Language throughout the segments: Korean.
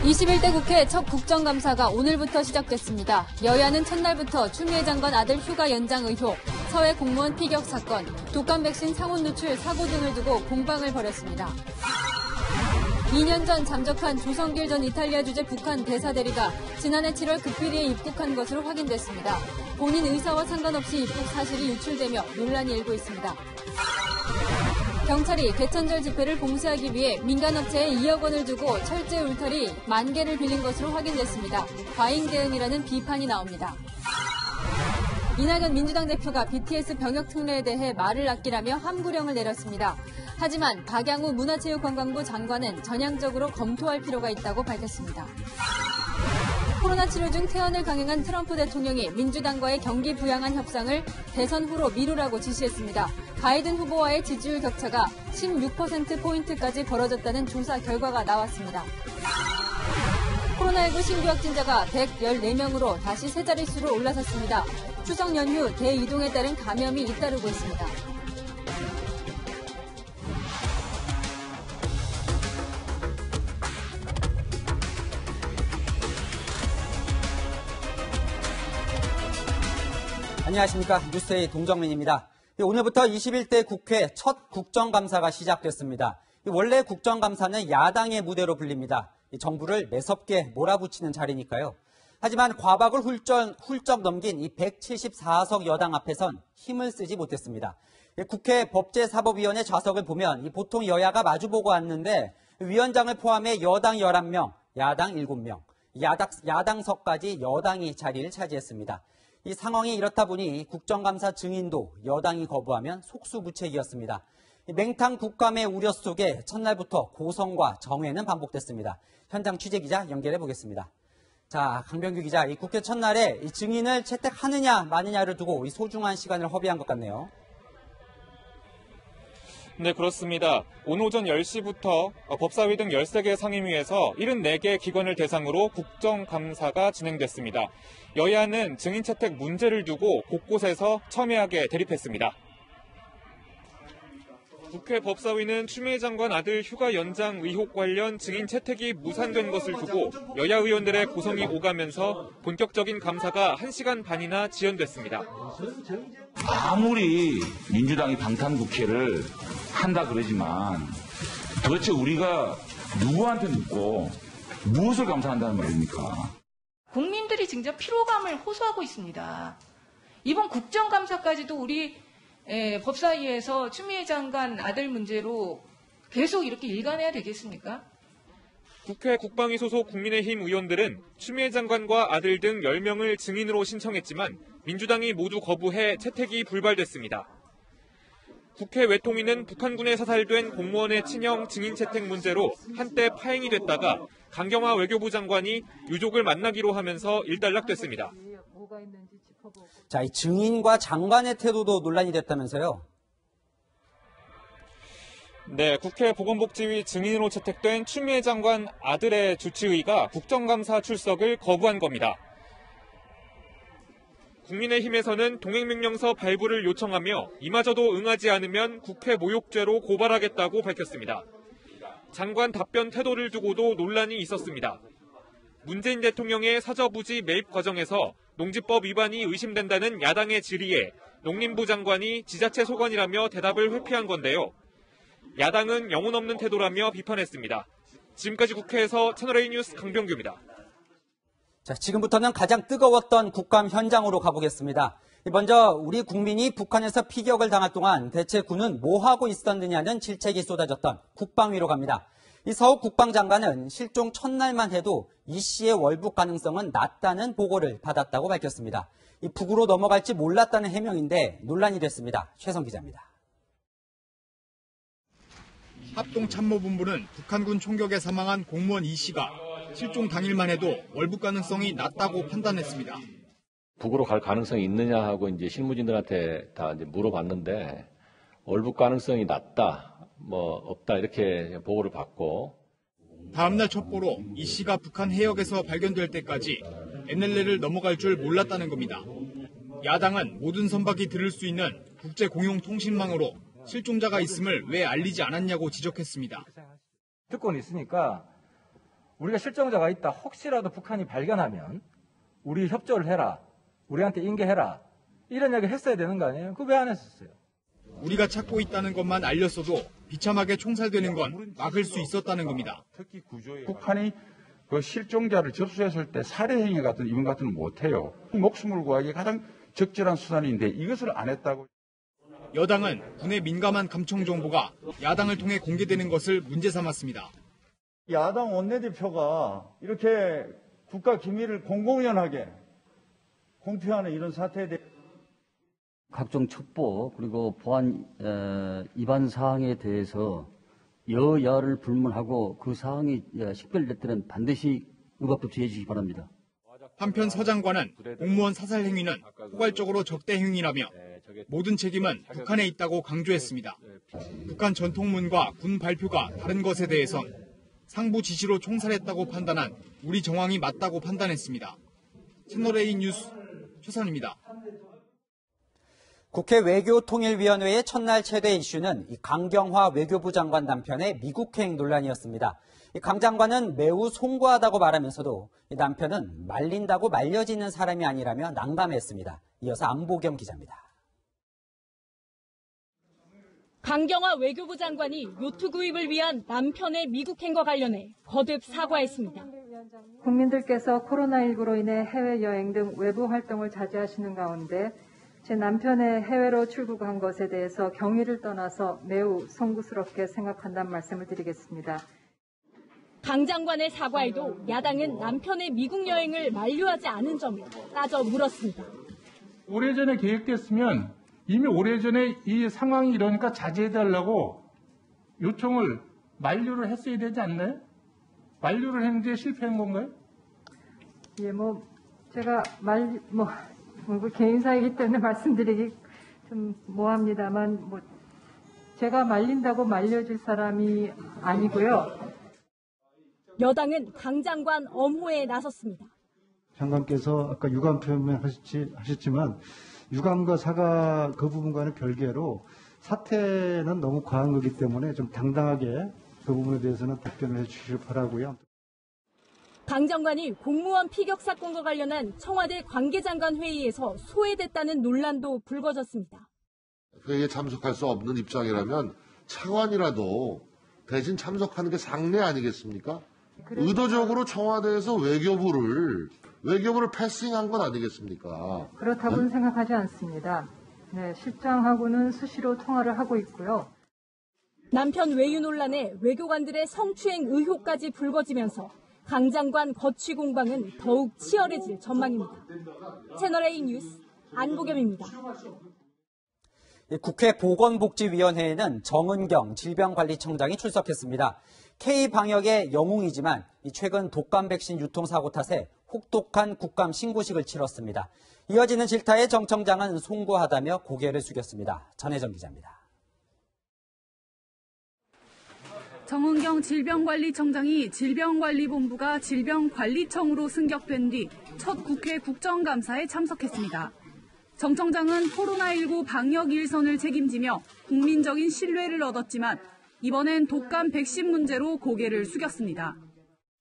21대 국회 첫 국정감사가 오늘부터 시작됐습니다. 여야는 첫날부터 추미애 장관 아들 휴가 연장 의혹, 서해 공무원 피격 사건, 독감 백신 상온 누출 사고 등을 두고 공방을 벌였습니다. 2년 전 잠적한 조성길 전 이탈리아 주재 북한 대사대리가 지난해 7월 극비리에 입국한 것으로 확인됐습니다. 본인 의사와 상관없이 입국 사실이 유출되며 논란이 일고 있습니다. 경찰이 개천절 집회를 봉쇄하기 위해 민간업체에 2억 원을 주고 철제 울타리 10,000개를 빌린 것으로 확인됐습니다. 과잉 대응이라는 비판이 나옵니다. 이낙연 민주당 대표가 BTS 병역 특례에 대해 말을 아끼라며 함구령을 내렸습니다. 하지만 박양우 문화체육관광부 장관은 전향적으로 검토할 필요가 있다고 밝혔습니다. 코로나 치료 중 퇴원을 강행한 트럼프 대통령이 민주당과의 경기 부양안 협상을 대선 후로 미루라고 지시했습니다. 바이든 후보와의 지지율 격차가 16%포인트까지 벌어졌다는 조사 결과가 나왔습니다. 코로나19 신규 확진자가 114명으로 다시 세 자릿수로 올라섰습니다. 추석 연휴 대이동에 따른 감염이 잇따르고 있습니다. 안녕하십니까. 뉴스의 동정민입니다. 오늘부터 21대 국회 첫 국정감사가 시작됐습니다. 원래 국정감사는 야당의 무대로 불립니다. 정부를 매섭게 몰아붙이는 자리니까요. 하지만 과박을 훌쩍 넘긴 이 174석 여당 앞에선 힘을 쓰지 못했습니다. 국회 법제사법위원회 좌석을 보면 보통 여야가 마주보고 앉는데 위원장을 포함해 여당 11명, 야당 7명, 야당석까지 여당이 자리를 차지했습니다. 이 상황이 이렇다 보니 국정감사 증인도 여당이 거부하면 속수무책이었습니다. 맹탕 국감의 우려 속에 첫날부터 고성과 정회는 반복됐습니다. 현장 취재기자 연결해 보겠습니다. 자, 강병규 기자, 이 국회 첫날에 이 증인을 채택하느냐 마느냐를 두고 이 소중한 시간을 허비한 것 같네요. 네, 그렇습니다. 오늘 오전 10시부터 법사위 등 13개 상임위에서 74개 기관을 대상으로 국정감사가 진행됐습니다. 여야는 증인 채택 문제를 두고 곳곳에서 첨예하게 대립했습니다. 국회 법사위는 추미애 장관 아들 휴가 연장 의혹 관련 증인 채택이 무산된 것을 두고 여야 의원들의 고성이 오가면서 본격적인 감사가 1시간 반이나 지연됐습니다. 아무리 민주당이 방탄국회를 한다 그러지만 도대체 우리가 누구한테 묻고 무엇을 감사한다는 말입니까? 국민들이 진짜 피로감을 호소하고 있습니다. 이번 국정감사까지도 우리 법사위에서 추미애 장관 아들 문제로 계속 이렇게 일관해야 되겠습니까? 국회 국방위 소속 국민의힘 의원들은 추미애 장관과 아들 등 10명을 증인으로 신청했지만 민주당이 모두 거부해 채택이 불발됐습니다. 국회 외통위는 북한군에 사살된 공무원의 친형 증인 채택 문제로 한때 파행이 됐다가 강경화 외교부 장관이 유족을 만나기로 하면서 일단락됐습니다. 자, 이 증인과 장관의 태도도 논란이 됐다면서요? 네, 국회 보건복지위 증인으로 채택된 추미애 장관 아들의 주치의가 국정감사 출석을 거부한 겁니다. 국민의힘에서는 동행명령서 발부를 요청하며 이마저도 응하지 않으면 국회 모욕죄로 고발하겠다고 밝혔습니다. 장관 답변 태도를 두고도 논란이 있었습니다. 문재인 대통령의 사저부지 매입 과정에서 농지법 위반이 의심된다는 야당의 질의에 농림부 장관이 지자체 소관이라며 대답을 회피한 건데요. 야당은 영혼 없는 태도라며 비판했습니다. 지금까지 국회에서 채널A 뉴스 강병규입니다. 자, 지금부터는 가장 뜨거웠던 국감 현장으로 가보겠습니다. 먼저 우리 국민이 북한에서 피격을 당할 동안 대체 군은 뭐 하고 있었느냐는 질책이 쏟아졌던 국방위로 갑니다. 이 서욱 국방장관은 실종 첫날만 해도 이 씨의 월북 가능성은 낮다는 보고를 받았다고 밝혔습니다. 이 북으로 넘어갈지 몰랐다는 해명인데 논란이 됐습니다. 최성 기자입니다. 합동참모본부는 북한군 총격에 사망한 공무원 이 씨가 실종 당일만 해도 월북 가능성이 낮다고 판단했습니다. 북으로 갈 가능성이 있느냐 하고 이제 실무진들한테 다 이제 물어봤는데 월북 가능성이 낮다, 없다 이렇게 보고를 받고 다음날 첩보로 이 씨가 북한 해역에서 발견될 때까지 NLL을 넘어갈 줄 몰랐다는 겁니다. 야당은 모든 선박이 들을 수 있는 국제 공용 통신망으로 실종자가 있음을 왜 알리지 않았냐고 지적했습니다. 특권이 있으니까 우리가 실종자가 있다. 혹시라도 북한이 발견하면 우리 협조를 해라. 우리한테 인계해라. 이런 이야기 했어야 되는 거 아니에요? 그거 왜 안 했었어요? 우리가 찾고 있다는 것만 알렸어도 비참하게 총살되는 건 막을 수 있었다는 겁니다. 북한이 그 실종자를 접수했을 때 살해 행위 같은 이런 같은 건 못해요. 목숨을 구하기 가장 적절한 수단인데 이것을 안 했다고. 여당은 군의 민감한 감청 정보가 야당을 통해 공개되는 것을 문제 삼았습니다. 야당 원내대표가 이렇게 국가 기밀을 공공연하게 공표하는 이런 사태에 대해 각종 첩보 그리고 보안 위반 사항에 대해서 여야를 불문하고 그 사항이 식별될 때는 반드시 의법조치해 주시기 바랍니다. 한편 서 장관은 공무원 사살 행위는 포괄적으로 적대 행위라며 모든 책임은 북한에 있다고 강조했습니다. 북한 전통문과 군 발표가 다른 것에 대해선 상부 지시로 총살했다고 판단한 우리 정황이 맞다고 판단했습니다. 채널A 뉴스 최선입니다. 국회 외교통일위원회의 첫날 최대 이슈는 강경화 외교부 장관 남편의 미국행 논란이었습니다. 강 장관은 매우 송구하다고 말하면서도 남편은 말린다고 말려지는 사람이 아니라며 난감했습니다. 이어서 안보겸 기자입니다. 강경화 외교부 장관이 요트 구입을 위한 남편의 미국행과 관련해 거듭 사과했습니다. 국민들께서 코로나19로 인해 해외여행 등 외부 활동을 자제하시는 가운데 제 남편의 해외로 출국한 것에 대해서 경위를 떠나서 매우 송구스럽게 생각한다는 말씀을 드리겠습니다. 강 장관의 사과에도 야당은 남편의 미국 여행을 만류하지 않은 점을 따져 물었습니다. 오래전에 계획됐으면 이미 오래전에 이 상황이 이러니까 자제해달라고 요청을 만류를 했어야 되지 않나요? 만류를 했는데 실패한 건가요? 예, 제가 개인사이기 때문에 말씀드리기 좀 뭐합니다만, 제가 말린다고 말려질 사람이 아니고요. 여당은 강 장관 엄호에 나섰습니다. 장관께서 아까 유감 표명하셨지만 유감과 사과 그 부분과는 별개로 사태는 너무 과한 거기 때문에 좀 당당하게 그 부분에 대해서는 답변을 해주시길 바라고요. 강 장관이 공무원 피격 사건과 관련한 청와대 관계장관 회의에서 소외됐다는 논란도 불거졌습니다. 회의에 참석할 수 없는 입장이라면 차관이라도 대신 참석하는 게 상례 아니겠습니까? 의도적으로 청와대에서 외교부를 패싱한 건 아니겠습니까? 그렇다고는 생각하지 않습니다. 네, 실장하고는 수시로 통화를 하고 있고요. 남편 외유 논란에 외교관들의 성추행 의혹까지 불거지면서 강 장관 거취 공방은 더욱 치열해질 전망입니다. 채널A 뉴스 안보겸입니다. 국회 보건복지위원회에는 정은경 질병관리청장이 출석했습니다. K방역의 영웅이지만 최근 독감 백신 유통사고 탓에 혹독한 국감 신고식을 치렀습니다. 이어지는 질타에 정 청장은 송구하다며 고개를 숙였습니다. 전혜정 기자입니다. 정은경 질병관리청장이 질병관리본부가 질병관리청으로 승격된 뒤 첫 국회 국정감사에 참석했습니다. 정 청장은 코로나19 방역 일선을 책임지며 국민적인 신뢰를 얻었지만 이번엔 독감 백신 문제로 고개를 숙였습니다.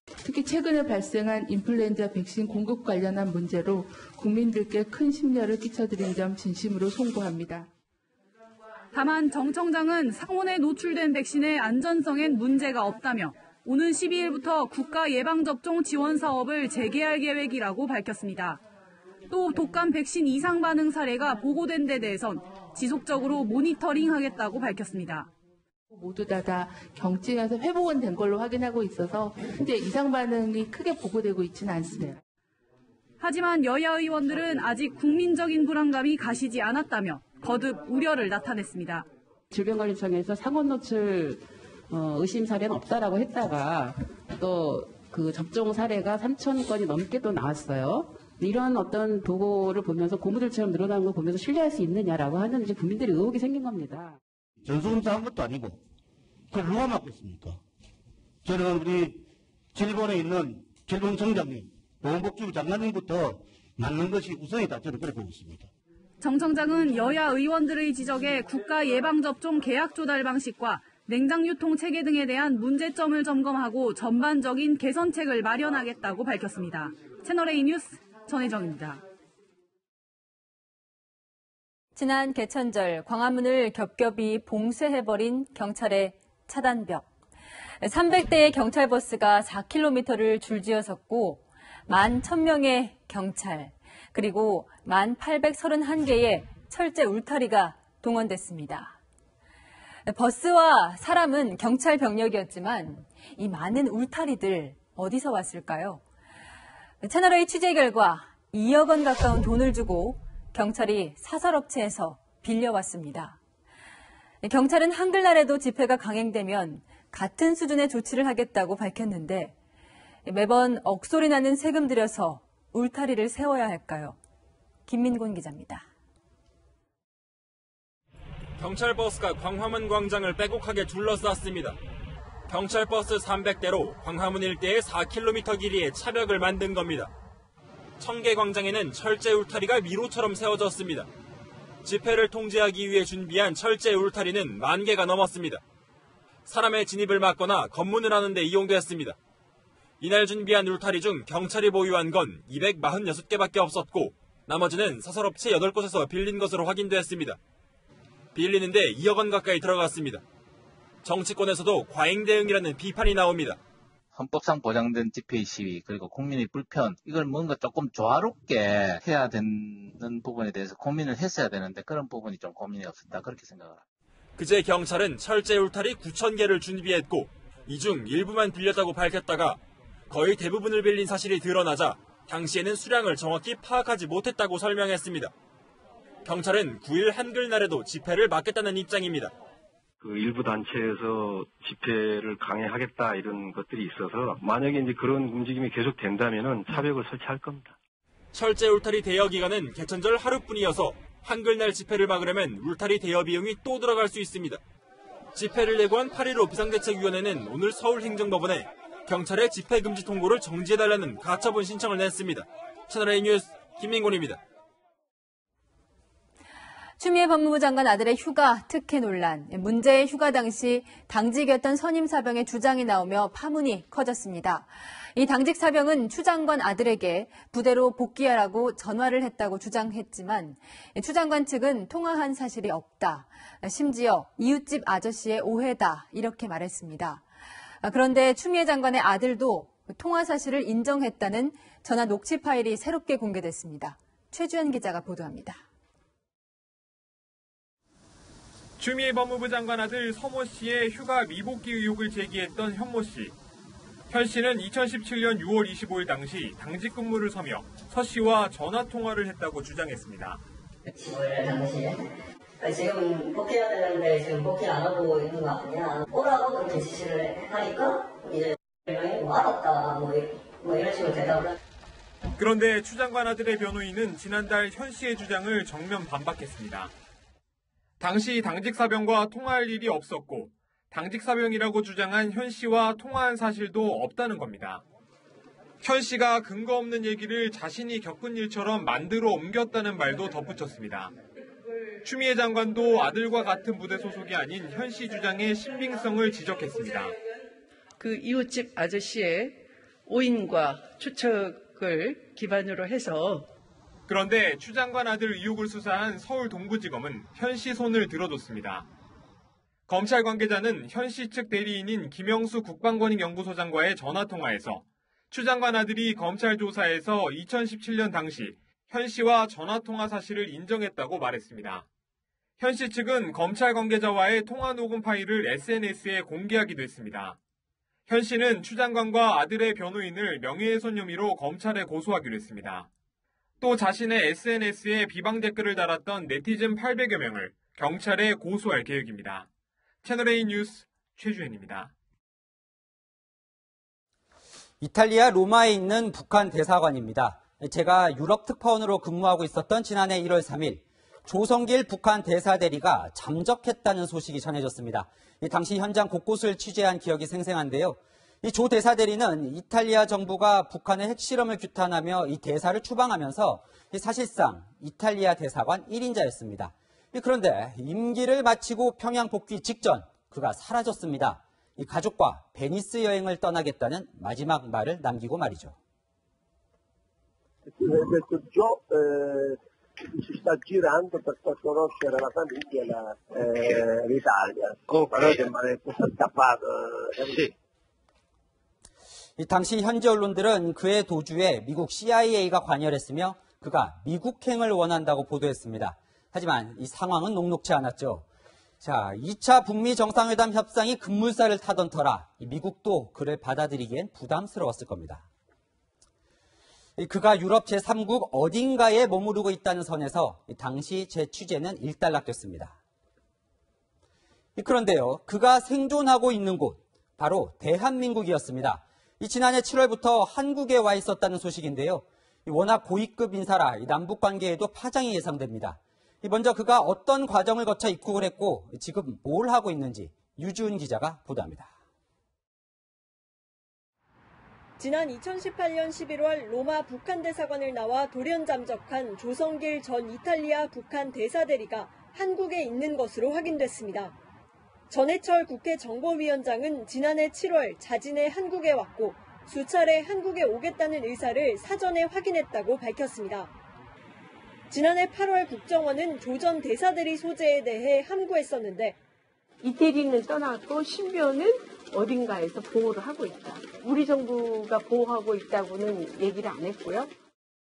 특히 최근에 발생한 인플루엔자 백신 공급 관련한 문제로 국민들께 큰 심려를 끼쳐드린 점 진심으로 송구합니다. 다만 정 청장은 상온에 노출된 백신의 안전성엔 문제가 없다며 오는 12일부터 국가 예방접종 지원 사업을 재개할 계획이라고 밝혔습니다. 또 독감 백신 이상 반응 사례가 보고된 데 대해선 지속적으로 모니터링하겠다고 밝혔습니다. 모두 다 경증에서 회복은 된 걸로 확인하고 있어서 현재 이상 반응이 크게 보고되고 있지는 않습니다. 하지만 여야 의원들은 아직 국민적인 불안감이 가시지 않았다며 거듭 우려를 나타냈습니다. 질병관리청에서 상온 노출 의심 사례는 없다라고 했다가 또 그 접종 사례가 3,000건이 넘게 또 나왔어요. 이런 어떤 보고를 보면서 고무줄처럼 늘어나는 걸 보면서 신뢰할 수 있느냐라고 하는 이제 국민들의 의혹이 생긴 겁니다. 전수검사한 것도 아니고 그걸 누가 맡고 있습니까? 저는 우리 질본에 있는 질병청장님, 보건복지부 장관님부터 맡는 것이 우선이다. 저는 그렇게 보고 있습니다. 정 청장은 여야 의원들의 지적에 국가 예방접종 계약 조달 방식과 냉장 유통 체계 등에 대한 문제점을 점검하고 전반적인 개선책을 마련하겠다고 밝혔습니다. 채널A 뉴스 전혜정입니다. 지난 개천절 광화문을 겹겹이 봉쇄해버린 경찰의 차단벽. 300대의 경찰버스가 4km를 줄지어 섰고 11,000명의 경찰, 그리고 1,831개의 철제 울타리가 동원됐습니다. 버스와 사람은 경찰 병력이었지만 이 많은 울타리들 어디서 왔을까요? 채널A 취재 결과 2억 원 가까운 돈을 주고 경찰이 사설업체에서 빌려왔습니다. 경찰은 한글날에도 집회가 강행되면 같은 수준의 조치를 하겠다고 밝혔는데 매번 억소리 나는 세금 들여서 울타리를 세워야 할까요? 김민곤 기자입니다. 경찰버스가 광화문 광장을 빼곡하게 둘러쌌습니다. 경찰버스 300대로 광화문 일대의 4km 길이의 차벽을 만든 겁니다. 청계광장에는 철제 울타리가 미로처럼 세워졌습니다. 집회를 통제하기 위해 준비한 철제 울타리는 10,000개가 넘었습니다. 사람의 진입을 막거나 검문을 하는 데 이용됐습니다. 이날 준비한 울타리 중 경찰이 보유한 건 246개밖에 없었고 나머지는 사설업체 8곳에서 빌린 것으로 확인됐습니다. 빌리는데 2억 원 가까이 들어갔습니다. 정치권에서도 과잉 대응이라는 비판이 나옵니다. 헌법상 보장된 집회 시위 그리고 국민의 불편 이걸 뭔가 조금 조화롭게 해야 되는 부분에 대해서 고민을 했어야 되는데 그런 부분이 좀 고민이 없었다 그렇게 생각합니다. 그제 경찰은 철제 울타리 9,000개를 준비했고 이 중 일부만 빌렸다고 밝혔다가 거의 대부분을 빌린 사실이 드러나자 당시에는 수량을 정확히 파악하지 못했다고 설명했습니다. 경찰은 9일 한글날에도 집회를 막겠다는 입장입니다. 일부 단체에서 집회를 강행하겠다 이런 것들이 있어서 만약에 이제 그런 움직임이 계속된다면은 차벽을 설치할 겁니다. 철제 울타리 대여 기간은 개천절 하루뿐이어서 한글날 집회를 막으려면 울타리 대여 비용이 또 들어갈 수 있습니다. 집회를 예고한 8.15 비상대책위원회는 오늘 서울행정법원에 경찰의 집회 금지 통보를 정지해달라는 가처분 신청을 냈습니다. 채널A 뉴스 김민곤입니다. 추미애 법무부 장관 아들의 휴가 특혜 논란. 문제의 휴가 당시 당직이었던 선임 사병의 주장이 나오며 파문이 커졌습니다. 이 당직 사병은 추 장관 아들에게 부대로 복귀하라고 전화를 했다고 주장했지만 추 장관 측은 통화한 사실이 없다. 심지어 이웃집 아저씨의 오해다. 이렇게 말했습니다. 그런데 추미애 장관의 아들도 통화 사실을 인정했다는 전화 녹취 파일이 새롭게 공개됐습니다. 최주현 기자가 보도합니다. 추미애 법무부 장관 아들 서모 씨의 휴가 미복귀 의혹을 제기했던 현모 씨. 현 씨는 2017년 6월 25일 당시 당직 근무를 서며 서 씨와 전화 통화를 했다고 주장했습니다. 15일 당시에 지금 복귀해야 되는데 지금 복귀 안 하고 있는 거 아니냐. 오라고 그렇게 지시를 하니까 이제 와봤다 뭐 이런 식으로 대답을. 그런데 추 장관 아들의 변호인은 지난달 현 씨의 주장을 정면 반박했습니다. 당시 당직 사병과 통화할 일이 없었고 당직 사병이라고 주장한 현 씨와 통화한 사실도 없다는 겁니다. 현 씨가 근거 없는 얘기를 자신이 겪은 일처럼 만들어 옮겼다는 말도 덧붙였습니다. 추미애 장관도 아들과 같은 부대 소속이 아닌 현 씨 주장의 신빙성을 지적했습니다. 그 이웃집 아저씨의 오인과 추측을 기반으로 해서 그런데 추 장관 아들 의혹을 수사한 서울 동부지검은 현 씨 손을 들어줬습니다. 검찰 관계자는 현 씨 측 대리인인 김영수 국방권익연구소장과의 전화통화에서 추 장관 아들이 검찰 조사에서 2017년 당시 현 씨와 전화통화 사실을 인정했다고 말했습니다. 현 씨 측은 검찰 관계자와의 통화 녹음 파일을 SNS에 공개하기도 했습니다. 현 씨는 추 장관과 아들의 변호인을 명예훼손 혐의로 검찰에 고소하기로 했습니다. 또 자신의 SNS에 비방 댓글을 달았던 네티즌 800여 명을 경찰에 고소할 계획입니다. 채널A 뉴스 최주현입니다. 이탈리아 로마에 있는 북한 대사관입니다. 제가 유럽 특파원으로 근무하고 있었던 지난해 1월 3일 조성길 북한 대사대리가 잠적했다는 소식이 전해졌습니다. 당시 현장 곳곳을 취재한 기억이 생생한데요. 이 조 대사대리는 이탈리아 정부가 북한의 핵실험을 규탄하며 이 대사를 추방하면서 사실상 이탈리아 대사관 1인자였습니다. 그런데 임기를 마치고 평양 복귀 직전 그가 사라졌습니다. 이 가족과 베니스 여행을 떠나겠다는 마지막 말을 남기고 말이죠. Detto ciò, si sta girando per far conoscere alla famiglia l'Italia. Però sembra che sia scappato. 이 당시 현지 언론들은 그의 도주에 미국 CIA가 관여했으며 그가 미국행을 원한다고 보도했습니다. 하지만 이 상황은 녹록지 않았죠. 자, 2차 북미 정상회담 협상이 급물살을 타던 터라 미국도 그를 받아들이기엔 부담스러웠을 겁니다. 그가 유럽 제3국 어딘가에 머무르고 있다는 선에서 당시 제 취재는 일단락됐습니다. 그런데요, 그가 생존하고 있는 곳, 바로 대한민국이었습니다. 지난해 7월부터 한국에 와 있었다는 소식인데요. 워낙 고위급 인사라 남북 관계에도 파장이 예상됩니다. 먼저 그가 어떤 과정을 거쳐 입국을 했고 지금 뭘 하고 있는지 유주은 기자가 보도합니다. 지난 2018년 11월 로마 북한 대사관을 나와 돌연 잠적한 조성길 전 이탈리아 북한 대사대리가 한국에 있는 것으로 확인됐습니다. 전해철 국회 정보위원장은 지난해 7월 자진해 한국에 왔고 수차례 한국에 오겠다는 의사를 사전에 확인했다고 밝혔습니다. 지난해 8월 국정원은 조 전 대사대리 소재에 대해 함구했었는데 이태리는 떠났고 신변은 어딘가에서 보호를 하고 있다. 우리 정부가 보호하고 있다고는 얘기를 안 했고요.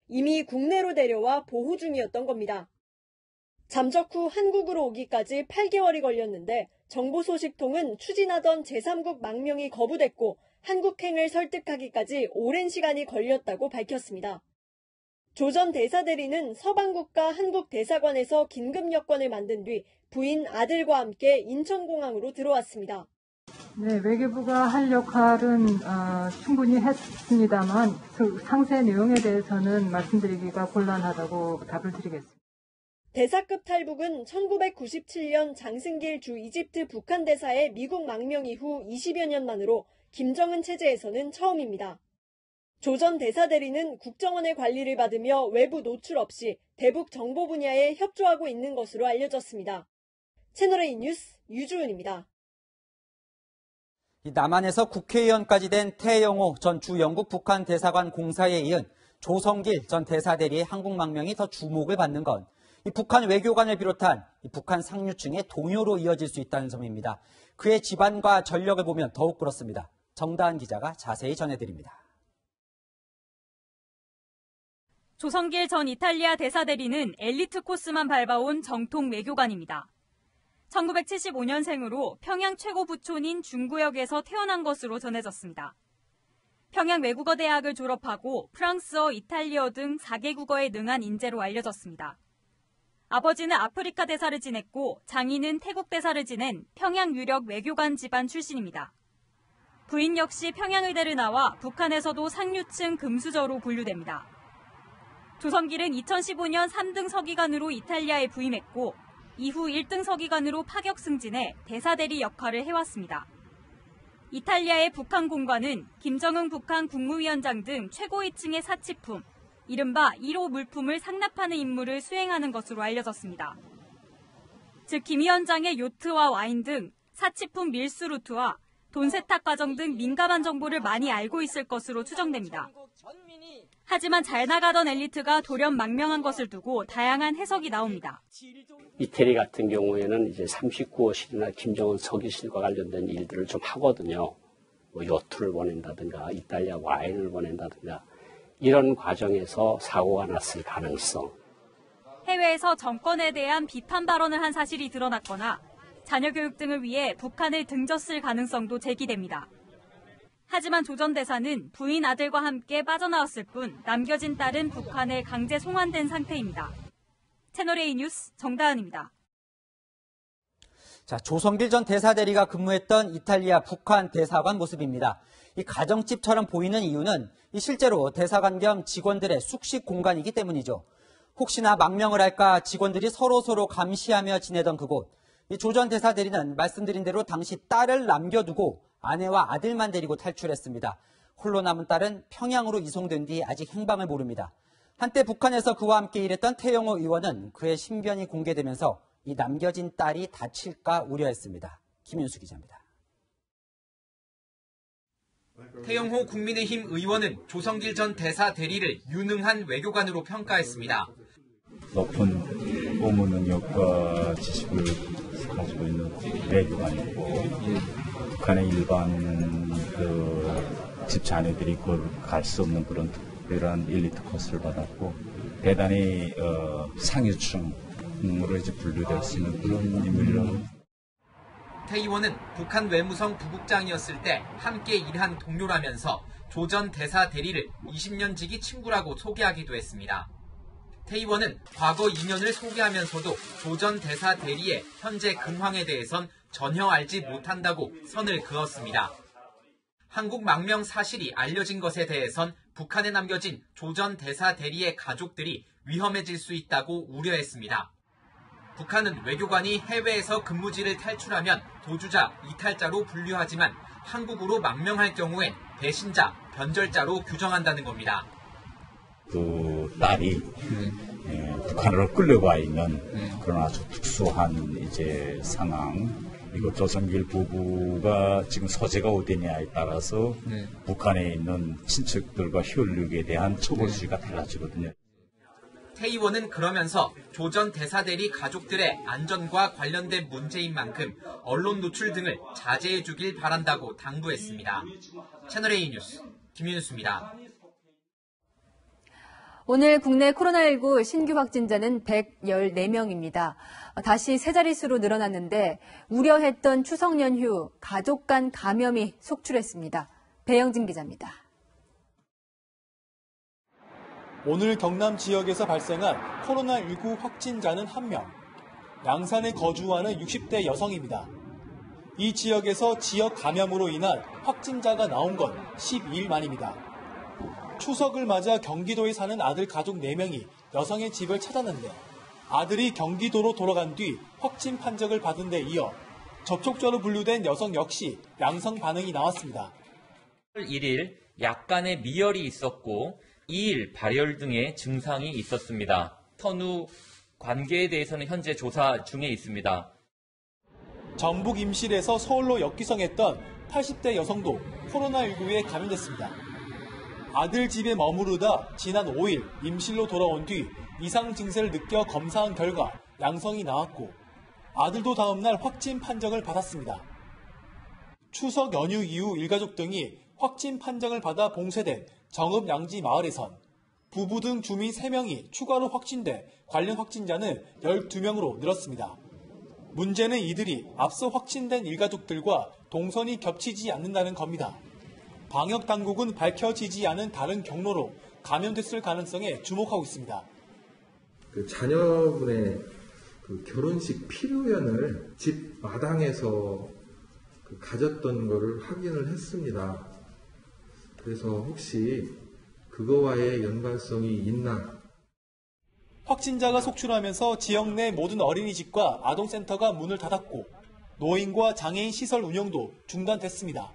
이미 국내로 데려와 보호 중이었던 겁니다. 잠적 후 한국으로 오기까지 8개월이 걸렸는데 정보소식통은 추진하던 제3국 망명이 거부됐고 한국행을 설득하기까지 오랜 시간이 걸렸다고 밝혔습니다. 조 전 대사대리는 서방국가 한국 대사관에서 긴급 여권을 만든 뒤 부인 아들과 함께 인천공항으로 들어왔습니다. 네, 외교부가 할 역할은 충분히 했습니다만 상세 내용에 대해서는 말씀드리기가 곤란하다고 답을 드리겠습니다. 대사급 탈북은 1997년 장승길 주 이집트 북한 대사의 미국 망명 이후 20여 년 만으로 김정은 체제에서는 처음입니다. 조 전 대사대리는 국정원의 관리를 받으며 외부 노출 없이 대북 정보 분야에 협조하고 있는 것으로 알려졌습니다. 채널A 뉴스 유주은입니다. 남한에서 국회의원까지 된 태영호 전 주영국 북한 대사관 공사에 이은 조성길 전 대사대리의 한국 망명이 더 주목을 받는 건 북한 외교관을 비롯한 북한 상류층의 동요로 이어질 수 있다는 점입니다. 그의 집안과 전력을 보면 더욱 그렇습니다. 정다은 기자가 자세히 전해드립니다. 조성길 전 이탈리아 대사대리는 엘리트 코스만 밟아온 정통 외교관입니다. 1975년생으로 평양 최고 부촌인 중구역에서 태어난 것으로 전해졌습니다. 평양 외국어대학을 졸업하고 프랑스어, 이탈리어 등 4개국어에 능한 인재로 알려졌습니다. 아버지는 아프리카 대사를 지냈고 장인은 태국 대사를 지낸 평양 유력 외교관 집안 출신입니다. 부인 역시 평양의대를 나와 북한에서도 상류층 금수저로 분류됩니다. 조성길은 2015년 3등 서기관으로 이탈리아에 부임했고 이후 1등 서기관으로 파격 승진해 대사대리 역할을 해왔습니다. 이탈리아의 북한 공관은 김정은 북한 국무위원장 등 최고위층의 사치품, 이른바 1호 물품을 상납하는 임무를 수행하는 것으로 알려졌습니다. 즉 김 위원장의 요트와 와인 등 사치품 밀수 루트와 돈 세탁 과정 등 민감한 정보를 많이 알고 있을 것으로 추정됩니다. 하지만 잘 나가던 엘리트가 돌연 망명한 것을 두고 다양한 해석이 나옵니다. 이태리 같은 경우에는 이제 39호실이나 김정은 서기실과 관련된 일들을 좀 하거든요. 뭐 요트를 보낸다든가 이탈리아 와인을 보낸다든가 이런 과정에서 사고가 났을 가능성. 해외에서 정권에 대한 비판 발언을 한 사실이 드러났거나 자녀 교육 등을 위해 북한을 등졌을 가능성도 제기됩니다. 하지만 조 전 대사는 부인 아들과 함께 빠져나왔을 뿐 남겨진 딸은 북한에 강제 송환된 상태입니다. 채널A 뉴스 정다은입니다. 자, 조성길 전 대사대리가 근무했던 이탈리아 북한 대사관 모습입니다. 이 가정집처럼 보이는 이유는 실제로 대사관 겸 직원들의 숙식 공간이기 때문이죠. 혹시나 망명을 할까 직원들이 서로 감시하며 지내던 그곳. 조 전 대사대리는 말씀드린 대로 당시 딸을 남겨두고 아내와 아들만 데리고 탈출했습니다. 홀로 남은 딸은 평양으로 이송된 뒤 아직 행방을 모릅니다. 한때 북한에서 그와 함께 일했던 태영호 의원은 그의 신변이 공개되면서 이 남겨진 딸이 다칠까 우려했습니다. 김윤수 기자입니다. 태영호 국민의힘 의원은 조성길 전 대사 대리를 유능한 외교관으로 평가했습니다. 높은 업무 능력과 지식을 가지고 있는 외교관이고 북한의 일반 집자녀들이 갈 수 없는 그런 특별한 엘리트 코스를 받았고 대단히 상류층으로 이제 분류될 수 있는 그런 인물이라고. 태 의원은 북한 외무성 부국장이었을 때 함께 일한 동료라면서 조 전 대사 대리를 20년 지기 친구라고 소개하기도 했습니다. 태 의원은 과거 인연을 소개하면서도 조 전 대사 대리의 현재 근황에 대해선 전혀 알지 못한다고 선을 그었습니다. 한국 망명 사실이 알려진 것에 대해선 북한에 남겨진 조 전 대사 대리의 가족들이 위험해질 수 있다고 우려했습니다. 북한은 외교관이 해외에서 근무지를 탈출하면 도주자, 이탈자로 분류하지만 한국으로 망명할 경우엔 배신자, 변절자로 규정한다는 겁니다. 그 딸이 북한으로 끌려가 있는 그런 아주 특수한 이제 상황. 그리고 조성길 부부가 지금 소재가 어디냐에 따라서 북한에 있는 친척들과 혈육에 대한 처벌 수위가 달라지거든요. 태 의원은 그러면서 조 전 대사대리 가족들의 안전과 관련된 문제인 만큼 언론 노출 등을 자제해 주길 바란다고 당부했습니다. 채널A 뉴스 김윤수입니다. 오늘 국내 코로나19 신규 확진자는 114명입니다. 다시 세 자릿수로 늘어났는데 우려했던 추석 연휴 가족 간 감염이 속출했습니다. 배영진 기자입니다. 오늘 경남 지역에서 발생한 코로나19 확진자는 1명. 양산에 거주하는 60대 여성입니다. 이 지역에서 지역 감염으로 인한 확진자가 나온 건 12일 만입니다. 추석을 맞아 경기도에 사는 아들 가족 4명이 여성의 집을 찾았는데 아들이 경기도로 돌아간 뒤 확진 판정을 받은 데 이어 접촉자로 분류된 여성 역시 양성 반응이 나왔습니다. 1일 약간의 미열이 있었고 2일 발열 등의 증상이 있었습니다. 선후 관계에 대해서는 현재 조사 중에 있습니다. 전북 임실에서 서울로 역기성했던 80대 여성도 코로나19에 감염됐습니다. 아들 집에 머무르다 지난 5일 임실로 돌아온 뒤 이상 증세를 느껴 검사한 결과 양성이 나왔고 아들도 다음날 확진 판정을 받았습니다. 추석 연휴 이후 일가족 등이 확진 판정을 받아 봉쇄된 정읍 양지 마을에선 부부 등 주민 3명이 추가로 확진돼 관련 확진자는 12명으로 늘었습니다. 문제는 이들이 앞서 확진된 일가족들과 동선이 겹치지 않는다는 겁니다. 방역 당국은 밝혀지지 않은 다른 경로로 감염됐을 가능성에 주목하고 있습니다. 자녀분의 결혼식 피로연을 집 마당에서 가졌던 것을 확인을 했습니다. 그래서 혹시 그거와의 연관성이 있나? 확진자가 속출하면서 지역 내 모든 어린이집과 아동센터가 문을 닫았고 노인과 장애인 시설 운영도 중단됐습니다.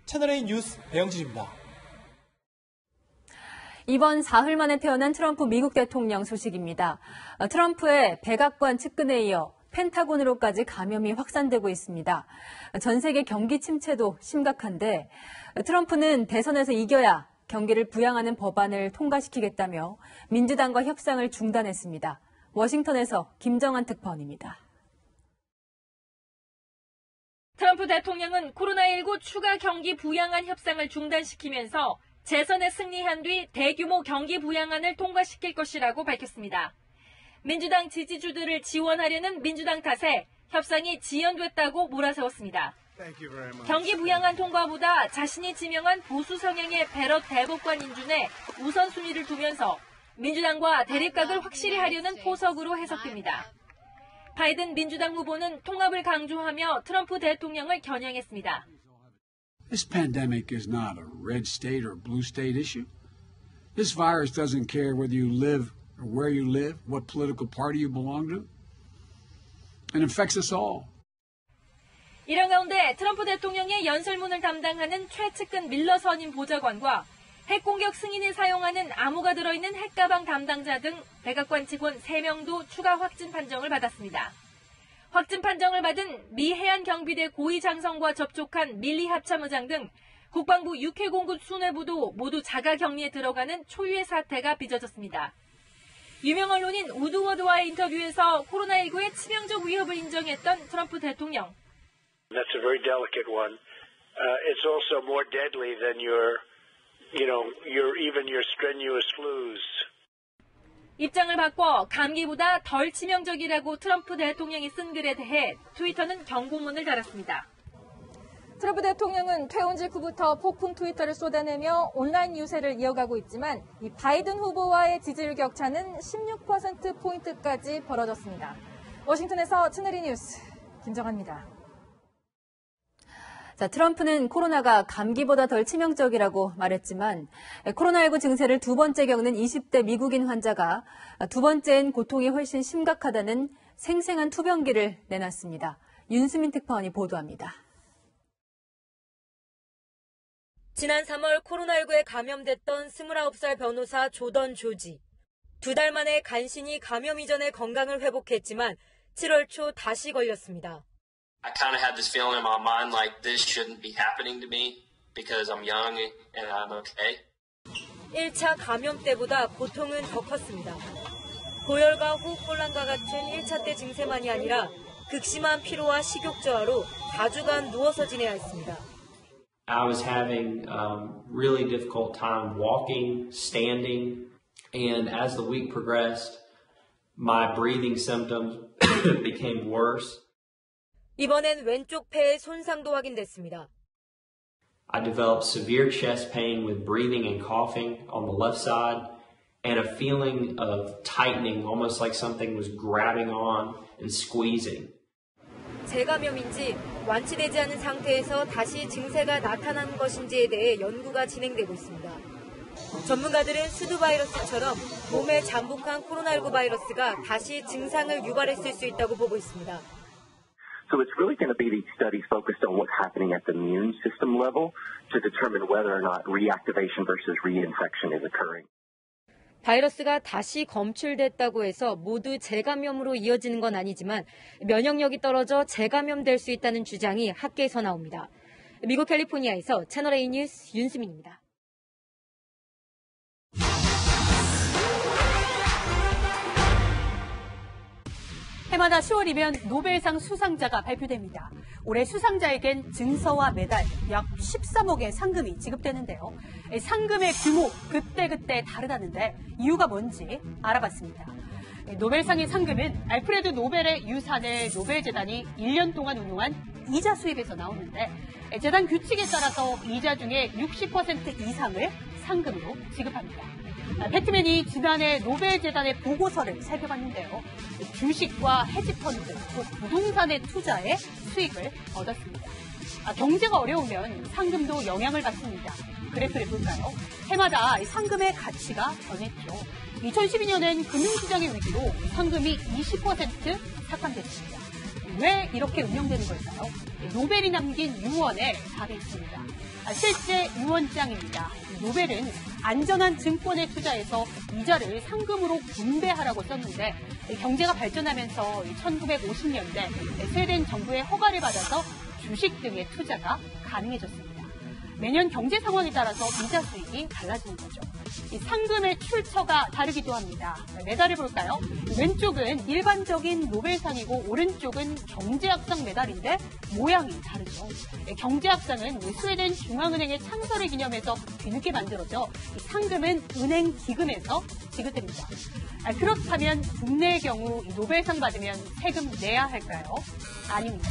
채널A 뉴스 배영진입니다. 이번 사흘 만에 태어난 트럼프 미국 대통령 소식입니다. 트럼프의 백악관 측근에 이어 펜타곤으로까지 감염이 확산되고 있습니다. 전 세계 경기 침체도 심각한데 트럼프는 대선에서 이겨야 경기를 부양하는 법안을 통과시키겠다며 민주당과 협상을 중단했습니다. 워싱턴에서 김정한 특파원입니다. 트럼프 대통령은 코로나19 추가 경기 부양안 협상을 중단시키면서 재선에 승리한 뒤 대규모 경기 부양안을 통과시킬 것이라고 밝혔습니다. 민주당 지지주들을 지원하려는 민주당 탓에 협상이 지연됐다고 몰아세웠습니다. 경기 부양안 통과보다 자신이 지명한 보수 성향의 베럿 대법관 인준에 우선순위를 두면서 민주당과 대립각을 확실히 하려는 포석으로 해석됩니다. 바이든 민주당 후보는 통합을 강조하며 트럼프 대통령을 겨냥했습니다. This pandemic is not a red state or blue state issue. This virus doesn't care whether you live or where you live, what political party you belong to. It infects us all. 이런 가운데 트럼프 대통령의 연설문을 담당하는 최측근 밀러 선임 보좌관과 핵공격 승인에 사용하는 암호가 들어있는 핵가방 담당자 등 백악관 직원 3명도 추가 확진 판정을 받았습니다. 확진 판정을 받은 미 해안경비대 고위장성과 접촉한 밀리 합참의장 등 국방부 육해공군 수뇌부도 모두 자가격리에 들어가는 초유의 사태가 빚어졌습니다. 유명 언론인 우드워드와의 인터뷰에서 코로나19의 치명적 위협을 인정했던 트럼프 대통령. That's a very delicate one. It's also more deadly than your strenuous flus. 입장을 바꿔 감기보다 덜 치명적이라고 트럼프 대통령이 쓴 글에 대해 트위터는 경고문을 달았습니다. 트럼프 대통령은 퇴원 직후부터 폭풍 트위터를 쏟아내며 온라인 유세를 이어가고 있지만 이 바이든 후보와의 지지율 격차는 16%포인트까지 벌어졌습니다. 워싱턴에서 채널 E 뉴스 김정아입니다. 자, 트럼프는 코로나가 감기보다 덜 치명적이라고 말했지만 코로나19 증세를 두 번째 겪는 20대 미국인 환자가 두 번째엔 고통이 훨씬 심각하다는 생생한 투병기를 내놨습니다. 윤수민 특파원이 보도합니다. 지난 3월 코로나19에 감염됐던 29살 변호사 조던 조지. 2달 만에 간신히 감염 이전의 건강을 회복했지만 7월 초 다시 걸렸습니다. I kind of had this feeling in my mind like this shouldn't be happening to me because I'm young and I'm okay. 1차 감염 때보다 고통은 더 컸습니다. 고열과 호흡곤란과 같은 1차 때 증세만이 아니라 극심한 피로와 식욕 저하로 4주간 누워서 지내야 했습니다. I was having really difficult time walking, standing, and as the week progressed, my breathing symptoms became worse. 이번엔 왼쪽 폐의 손상도 확인됐습니다. I developed severe chest pain with breathing and coughing on the left side and a feeling of tightening, almost like something was grabbing on and squeezing. 재감염인지 완치되지 않은 상태에서 다시 증세가 나타난 것인지에 대해 연구가 진행되고 있습니다. 전문가들은 수두 바이러스처럼 몸에 잠복한 코로나19 바이러스가 다시 증상을 유발했을 수 있다고 보고 있습니다. So it's really going to be these studies focused on what's happening at the immune system level to determine whether or not reactivation versus reinfection is occurring. 바이러스가 다시 검출됐다고 해서 모두 재감염으로 이어지는 건 아니지만 면역력이 떨어져 재감염될 수 있다는 주장이 학계에서 나옵니다. 미국 캘리포니아에서 채널 A 뉴스 윤수민입니다. 해마다 10월이면 노벨상 수상자가 발표됩니다. 올해 수상자에겐 증서와 메달, 약 13억의 상금이 지급되는데요. 상금의 규모 그때그때 다르다는데 이유가 뭔지 알아봤습니다. 노벨상의 상금은 알프레드 노벨의 유산을 노벨재단이 1년 동안 운용한 이자 수입에서 나오는데 재단 규칙에 따라서 이자 중에 60% 이상을 상금으로 지급합니다. 배트맨이 지난해 노벨재단의 보고서를 살펴봤는데요. 주식과 헤지펀드, 또 부동산의 투자에 수익을 얻었습니다. 경제가 어려우면 상금도 영향을 받습니다. 그래프를 볼까요? 해마다 상금의 가치가 변했죠. 2012년엔 금융시장의 위기로 상금이 20% 삭감됐습니다. 왜 이렇게 운영되는 걸까요? 노벨이 남긴 유언에 답이 있습니다. 실제 유언장입니다. 노벨은 안전한 증권에 투자해서 이자를 상금으로 분배하라고 썼는데 경제가 발전하면서 1950년대 스웨덴 정부의 허가를 받아서 주식 등의 투자가 가능해졌습니다. 매년 경제 상황에 따라서 이자 수익이 달라지는 거죠. 이 상금의 출처가 다르기도 합니다. 메달을 볼까요? 왼쪽은 일반적인 노벨상이고 오른쪽은 경제학상 메달인데 모양이 다르죠. 경제학상은 스웨덴 중앙은행의 창설을 기념해서 뒤늦게 만들어져 상금은 은행 기금에서 지급됩니다. 그렇다면 국내의 경우 노벨상 받으면 세금 내야 할까요? 아닙니다.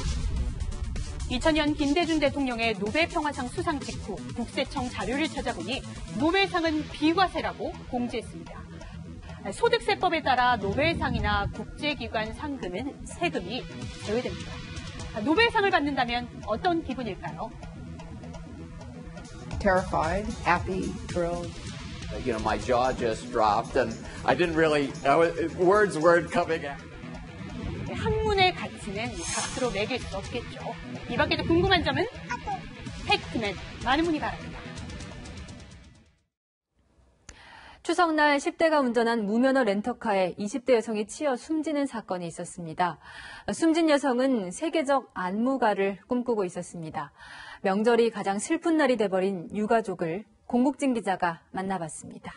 2000년 김대중 대통령의 노벨평화상 수상 직후 국세청 자료를 찾아보니 노벨상은 비과세라고 공지했습니다. 소득세법에 따라 노벨상이나 국제기관 상금은 세금이 제외됩니다. 노벨상을 받는다면 어떤 기분일까요? Terrified, happy, thrilled. You know, my jaw just dropped and I didn't really, words weren't coming out. 학문의 가치는 값으로 매길 수 없겠죠. 이 밖에도 궁금한 점은 팩트맨 많은 문의 바랍니다. 추석날 10대가 운전한 무면허 렌터카에 20대 여성이 치여 숨지는 사건이 있었습니다. 숨진 여성은 세계적 안무가를 꿈꾸고 있었습니다. 명절이 가장 슬픈 날이 돼버린 유가족을 공국진 기자가 만나봤습니다.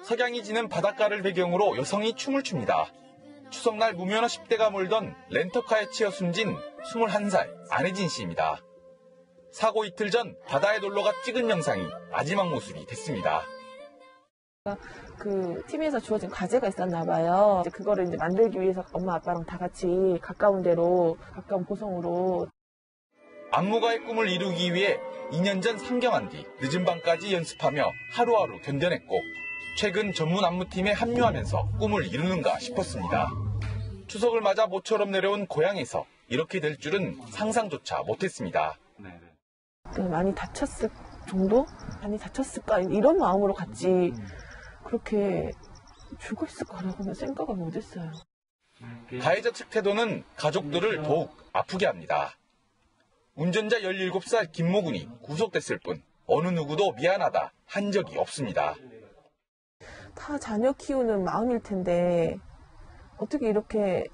석양이 지는 바닷가를 배경으로 여성이 춤을 춥니다. 추석날 무면허 10대가 몰던 렌터카에 치여 숨진 21살 안혜진 씨입니다. 사고 이틀 전 바다에 놀러가 찍은 영상이 마지막 모습이 됐습니다. 그 팀에서 주어진 과제가 있었나 봐요. 그거를 이제 만들기 위해서 엄마 아빠랑 다 같이 가까운 데로, 가까운 고성으로. 안무가의 꿈을 이루기 위해 2년 전 상경한 뒤 늦은 밤까지 연습하며 하루하루 견뎌냈고 최근 전문 안무팀에 합류하면서 꿈을 이루는가 싶었습니다. 추석을 맞아 모처럼 내려온 고향에서 이렇게 될 줄은 상상조차 못했습니다. 많이 다쳤을 정도? 많이 다쳤을까? 이런 마음으로 갔지 그렇게 죽어 있을 거라고는 생각을 못했어요. 가해자 측 태도는 가족들을 더욱 아프게 합니다. 운전자 17살 김모군이 구속됐을 뿐 어느 누구도 미안하다 한 적이 없습니다. 다 자녀 키우는 마음일 텐데 어떻게 이렇게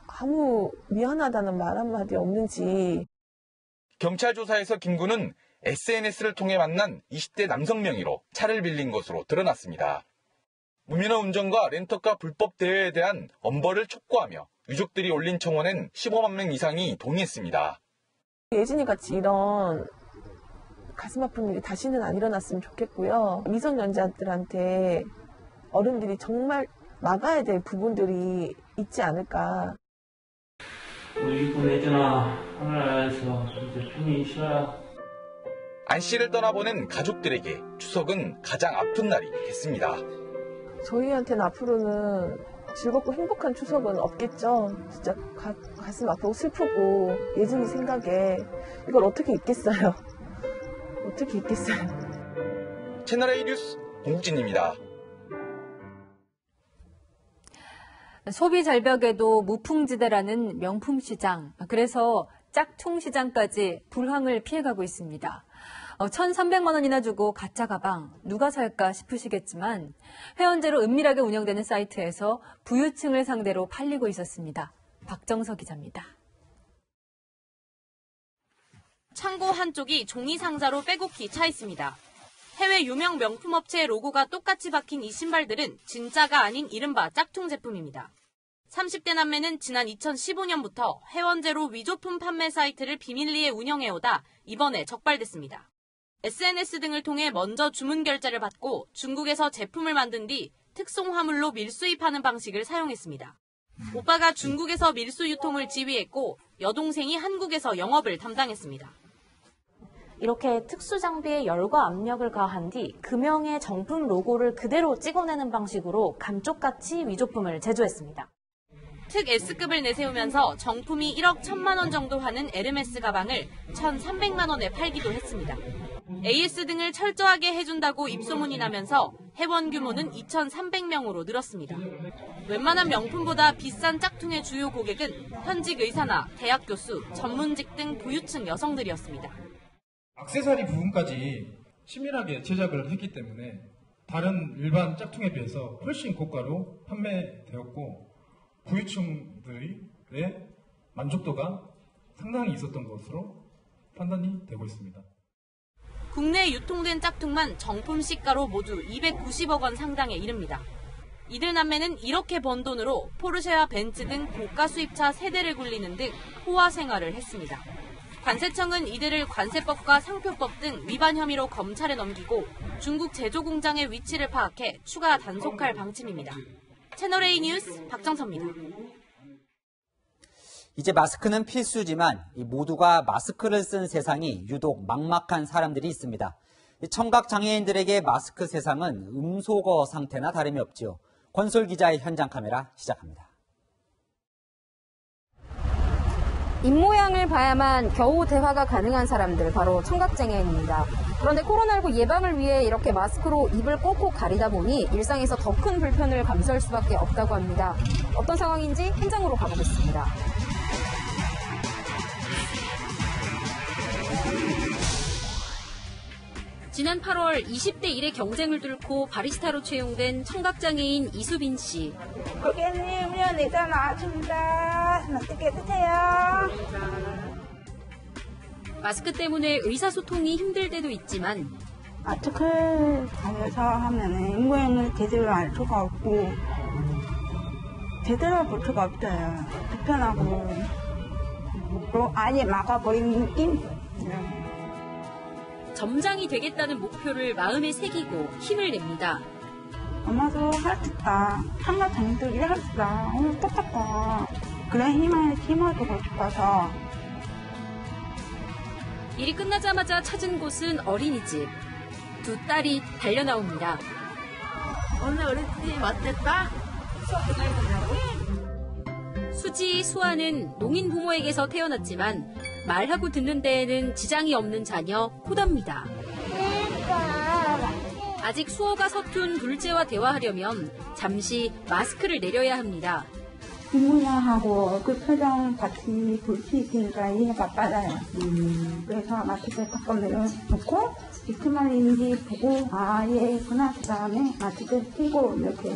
아무 미안하다는 말 한마디 없는지. 경찰 조사에서 김 군은 SNS를 통해 만난 20대 남성 명의로 차를 빌린 것으로 드러났습니다. 무면허 운전과 렌터카 불법 대여에 대한 엄벌을 촉구하며 유족들이 올린 청원엔 15만 명 이상이 동의했습니다. 예진이 같이 이런 가슴 아픈 일이 다시는 안 일어났으면 좋겠고요. 미성년자들한테 어른들이 정말 막아야 될 부분들이 있지 않을까. 우리 이쁜 예진아, 하늘나라에서 이제 편히 쉬어라. 안 씨를 떠나보낸 가족들에게 추석은 가장 아픈 날이 됐습니다. 저희한테는 앞으로는 즐겁고 행복한 추석은 없겠죠. 진짜 가슴 아프고 슬프고 예진이 생각에 이걸 어떻게 잊겠어요. 어떻게 잊겠어요. 채널A 뉴스 공국진입니다. 소비 절벽에도 무풍지대라는 명품 시장, 그래서 짝퉁 시장까지 불황을 피해가고 있습니다. 1,300만 원이나 주고 가짜 가방 누가 살까 싶으시겠지만 회원제로 은밀하게 운영되는 사이트에서 부유층을 상대로 팔리고 있었습니다. 박정서 기자입니다. 창고 한쪽이 종이 상자로 빼곡히 차 있습니다. 해외 유명 명품업체의 로고가 똑같이 박힌 이 신발들은 진짜가 아닌 이른바 짝퉁 제품입니다. 30대 남매는 지난 2015년부터 회원제로 위조품 판매 사이트를 비밀리에 운영해오다 이번에 적발됐습니다. SNS 등을 통해 먼저 주문 결제를 받고 중국에서 제품을 만든 뒤 특송 화물로 밀수입하는 방식을 사용했습니다. 오빠가 중국에서 밀수 유통을 지휘했고 여동생이 한국에서 영업을 담당했습니다. 이렇게 특수 장비에 열과 압력을 가한 뒤 금형의 정품 로고를 그대로 찍어내는 방식으로 감쪽같이 위조품을 제조했습니다. 특 S급을 내세우면서 정품이 1억 1,000만 원 정도 하는 에르메스 가방을 1,300만 원에 팔기도 했습니다. AS 등을 철저하게 해준다고 입소문이 나면서 회원 규모는 2,300명으로 늘었습니다. 웬만한 명품보다 비싼 짝퉁의 주요 고객은 현직 의사나 대학 교수, 전문직 등 부유층 여성들이었습니다. 액세서리 부분까지 치밀하게 제작을 했기 때문에 다른 일반 짝퉁에 비해서 훨씬 고가로 판매되었고 부유층들의 만족도가 상당히 있었던 것으로 판단이 되고 있습니다. 국내에 유통된 짝퉁만 정품 시가로 모두 290억 원 상당에 이릅니다. 이들 남매는 이렇게 번 돈으로 포르쉐와 벤츠 등 고가 수입차 3대를 굴리는 등 호화 생활을 했습니다. 관세청은 이들을 관세법과 상표법 등 위반 혐의로 검찰에 넘기고 중국 제조 공장의 위치를 파악해 추가 단속할 방침입니다. 채널A 뉴스 박정서입니다. 이제 마스크는 필수지만 모두가 마스크를 쓴 세상이 유독 막막한 사람들이 있습니다. 청각 장애인들에게 마스크 세상은 음소거 상태나 다름이 없지요. 권솔 기자의 현장 카메라 시작합니다. 입모양을 봐야만 겨우 대화가 가능한 사람들, 바로 청각장애인입니다. 그런데 코로나19 예방을 위해 이렇게 마스크로 입을 꼭꼭 가리다 보니 일상에서 더 큰 불편을 감수할 수밖에 없다고 합니다. 어떤 상황인지 현장으로 가보겠습니다. 지난 8월 20대 1의 경쟁을 뚫고 바리스타로 채용된 청각장애인 이수빈 씨. 고객님, 음료 내자 나왔습니다. 맛있게 드세요. 마스크 때문에 의사소통이 힘들 때도 있지만 마스크를 다녀서 하면 인공을 제대로 알 수가 없고 제대로 볼 수가 없어요. 불편하고 또 아예 막아버리는 느낌? 점장이 되겠다는 목표를 마음에 새기고 힘을 냅니다. 엄마도 할 수 있다. 청각장애인들이 할 수 있다. 똑똑하다. 그런 힘을 심어주고 싶어서. 일이 끝나자마자 찾은 곳은 어린이집. 두 딸이 달려나옵니다. 오늘 어린이집 어땠다? 수업 끝나고 수지, 수아는 농인 부모에게서 태어났지만 말하고 듣는 데에는 지장이 없는 자녀 호답니다. 아직 수어가 서툰 둘째와 대화하려면 잠시 마스크를 내려야 합니다. 부모님하고 그 표정 같이 볼 수 있으니까 이해가 빨라요. 그래서 마스크를 조금 내려놓고 무슨 말인지 보고 아, 예, 구나. 그 다음에 마스크 끼고 이렇게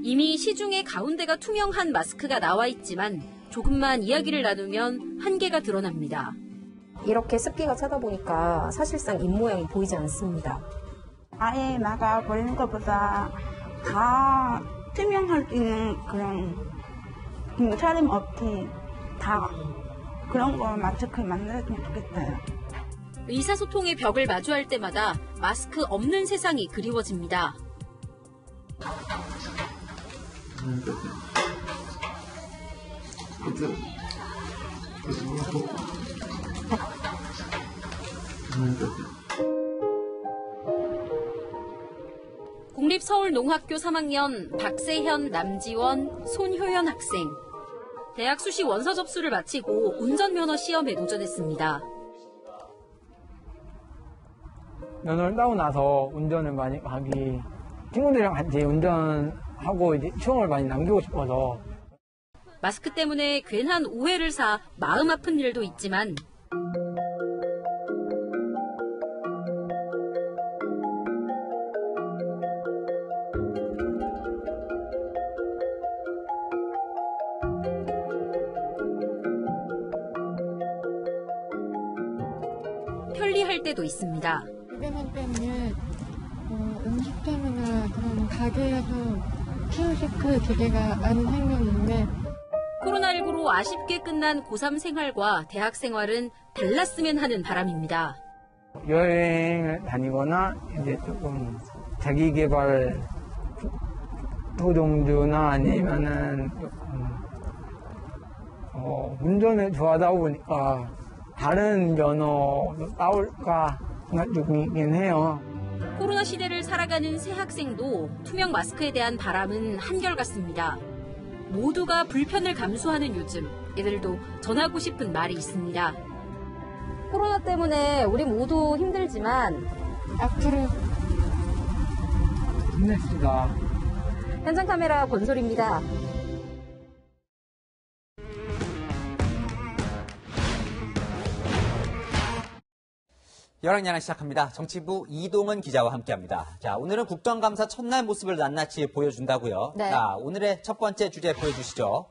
이미 시중에 가운데가 투명한 마스크가 나와 있지만 조금만 이야기를 나누면 한계가 드러납니다. 이렇게 습기가 차다 보니까 사실상 입모양이 보이지 않습니다. 아예 막아버리는 것보다 다 투명할 수 있는 그런 사람 없이 다 그런 거 마스크 만들었으면 좋겠어요. 의사소통의 벽을 마주할 때마다 마스크 없는 세상이 그리워집니다. 국립서울농학교 3학년 박세현, 남지원, 손효연 학생. 대학 수시 원서 접수를 마치고 운전면허 시험에 도전했습니다. 면허를 따고 나서 운전을 많이 하기, 친구들이랑 같이 운전하고 이제 추억을 많이 남기고 싶어서. 마스크 때문에 괜한 오해를 사 마음 아픈 일도 있지만 편리할 때도 있습니다. 비대면 때문에 음식점이나 그런 가게에서 키오스크 기계가 많이 생겼는데 코로나19로 아쉽게 끝난 고3 생활과 대학 생활은 달랐으면 하는 바람입니다. 여행을 다니거나 이제 조금 자기 개발 도종주나 아니면은 운전을 좋아하다 보니까 다른 면허도 따올까 생각 중이긴 해요. 코로나 시대를 살아가는 새 학생도 투명 마스크에 대한 바람은 한결같습니다. 모두가 불편을 감수하는 요즘, 이들도 전하고 싶은 말이 있습니다. 코로나 때문에 우리 모두 힘들지만 앞으로 힘냅시다. 현장 카메라 권솔입니다. 열왕야랑 시작합니다. 정치부 이동은 기자와 함께합니다. 자, 오늘은 국정감사 첫날 모습을 낱낱이 보여준다고요. 네. 자, 오늘의 첫 번째 주제 보여주시죠.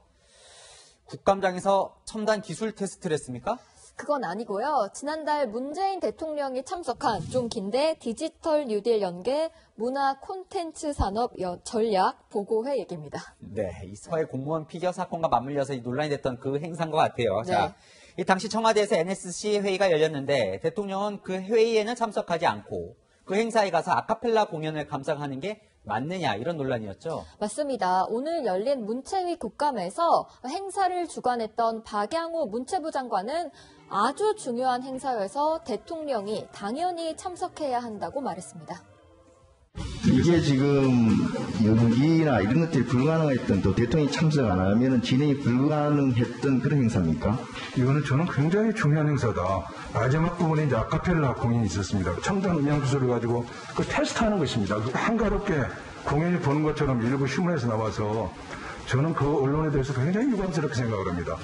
국감장에서 첨단 기술 테스트를 했습니까? 그건 아니고요. 지난달 문재인 대통령이 참석한 좀 긴데 디지털 뉴딜 연계 문화 콘텐츠 산업 전략 보고회 얘기입니다. 네, 이 서해 공무원 피겨 사건과 맞물려서 논란이 됐던 그 행사인 것 같아요. 네. 자, 이 당시 청와대에서 NSC 회의가 열렸는데 대통령은 그 회의에는 참석하지 않고 그 행사에 가서 아카펠라 공연을 감상하는 게 맞느냐 이런 논란이었죠. 맞습니다. 오늘 열린 문체위 국감에서 행사를 주관했던 박양호 문체부 장관은 아주 중요한 행사여서 대통령이 당연히 참석해야 한다고 말했습니다. 이게 지금 연기나 이런 것들이 불가능했던 또 대통령이 참석 안 하면 진행이 불가능했던 그런 행사입니까? 이거는 저는 굉장히 중요한 행사다. 마지막 부분에 이제 아카펠라 공연이 있었습니다. 청정 음향주소를 가지고 그 테스트하는 것입니다. 한가롭게 공연을 보는 것처럼 일부 신문에서 나와서 저는 그 언론에 대해서 굉장히 유감스럽게 생각을 합니다.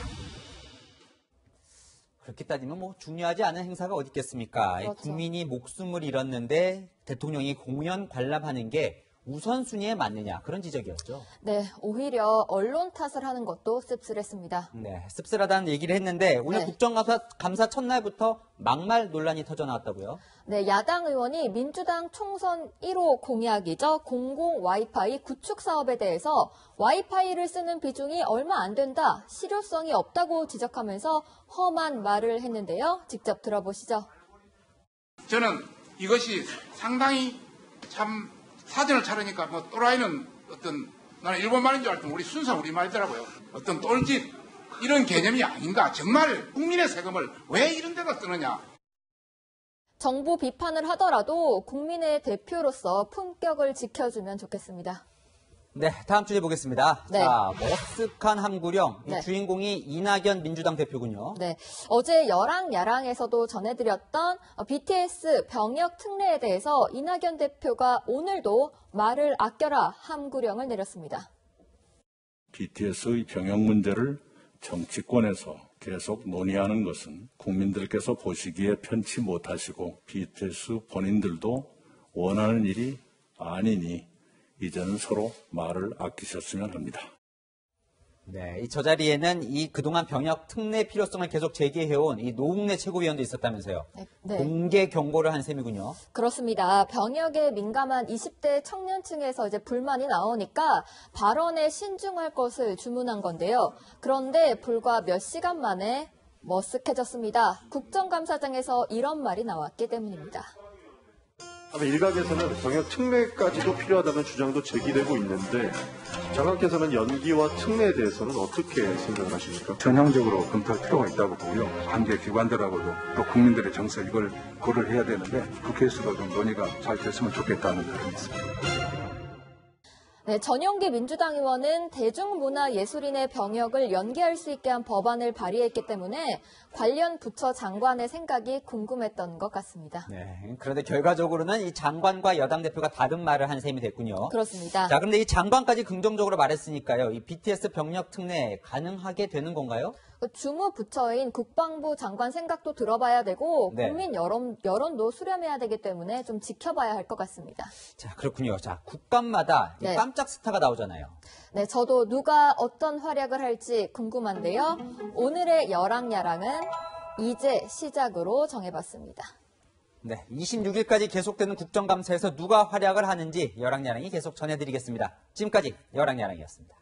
그렇게 따지면 뭐 중요하지 않은 행사가 어디 있겠습니까? 그렇죠. 국민이 목숨을 잃었는데 대통령이 공연 관람하는 게 우선순위에 맞느냐 그런 지적이었죠. 네, 오히려 언론 탓을 하는 것도 씁쓸했습니다. 네, 씁쓸하다는 얘기를 했는데 오늘 국정감사 첫날부터 막말 논란이 터져나왔다고요? 네, 야당 의원이 민주당 총선 1호 공약이죠. 공공 와이파이 구축 사업에 대해서 와이파이를 쓰는 비중이 얼마 안 된다, 실효성이 없다고 지적하면서 험한 말을 했는데요. 직접 들어보시죠. 저는 이것이 상당히 참 사전을 차리니까 뭐 또라이는 어떤 나는 일본 말인 줄 알았더니 우리 순수한 우리말이더라고요. 어떤 똘짓 이런 개념이 아닌가. 정말 국민의 세금을 왜 이런 데다 쓰느냐. 정부 비판을 하더라도 국민의 대표로서 품격을 지켜주면 좋겠습니다. 네, 다음 주제 보겠습니다. 네. 자, 머쓱한 함구령. 네. 이 주인공이 이낙연 민주당 대표군요. 네, 어제 여랑야랑에서도 전해드렸던 BTS 병역 특례에 대해서 이낙연 대표가 오늘도 말을 아껴라 함구령을 내렸습니다. BTS의 병역 문제를 정치권에서 계속 논의하는 것은 국민들께서 보시기에 편치 못하시고 BTS 본인들도 원하는 일이 아니니 이제는 서로 말을 아끼셨으면 합니다. 네, 저 자리에는 이 그동안 병역 특례 필요성을 계속 제기해온 이 노웅래 최고위원도 있었다면서요. 네. 공개 경고를 한 셈이군요. 그렇습니다. 병역에 민감한 20대 청년층에서 이제 불만이 나오니까 발언에 신중할 것을 주문한 건데요. 그런데 불과 몇 시간 만에 머쓱해졌습니다. 국정감사장에서 이런 말이 나왔기 때문입니다. 아마 일각에서는 병역 특례까지도 필요하다는 주장도 제기되고 있는데 장관께서는 연기와 특례에 대해서는 어떻게 생각을 하십니까? 전형적으로 검토할 필요가 있다고 보고요. 관계 기관들하고도 또 국민들의 정서 이걸 고려해야 되는데 국회에서도 좀 논의가 잘 됐으면 좋겠다는 바람이 있습니다. 네, 전용기 민주당 의원은 대중문화예술인의 병역을 연계할 수 있게 한 법안을 발의했기 때문에 관련 부처 장관의 생각이 궁금했던 것 같습니다. 네, 그런데 결과적으로는 이 장관과 여당 대표가 다른 말을 한 셈이 됐군요. 그렇습니다. 자, 그런데 이 장관까지 긍정적으로 말했으니까요. 이 BTS 병역 특례 가능하게 되는 건가요? 주무 부처인 국방부 장관 생각도 들어봐야 되고 네. 국민 여론도 수렴해야 되기 때문에 좀 지켜봐야 할 것 같습니다. 자, 그렇군요. 자, 국감마다 네. 깜짝 스타가 나오잖아요. 네, 저도 누가 어떤 활약을 할지 궁금한데요. 오늘의 여랑야랑은 이제 시작으로 정해봤습니다. 네, 26일까지 계속되는 국정감사에서 누가 활약을 하는지 여랑야랑이 계속 전해드리겠습니다. 지금까지 여랑야랑이었습니다.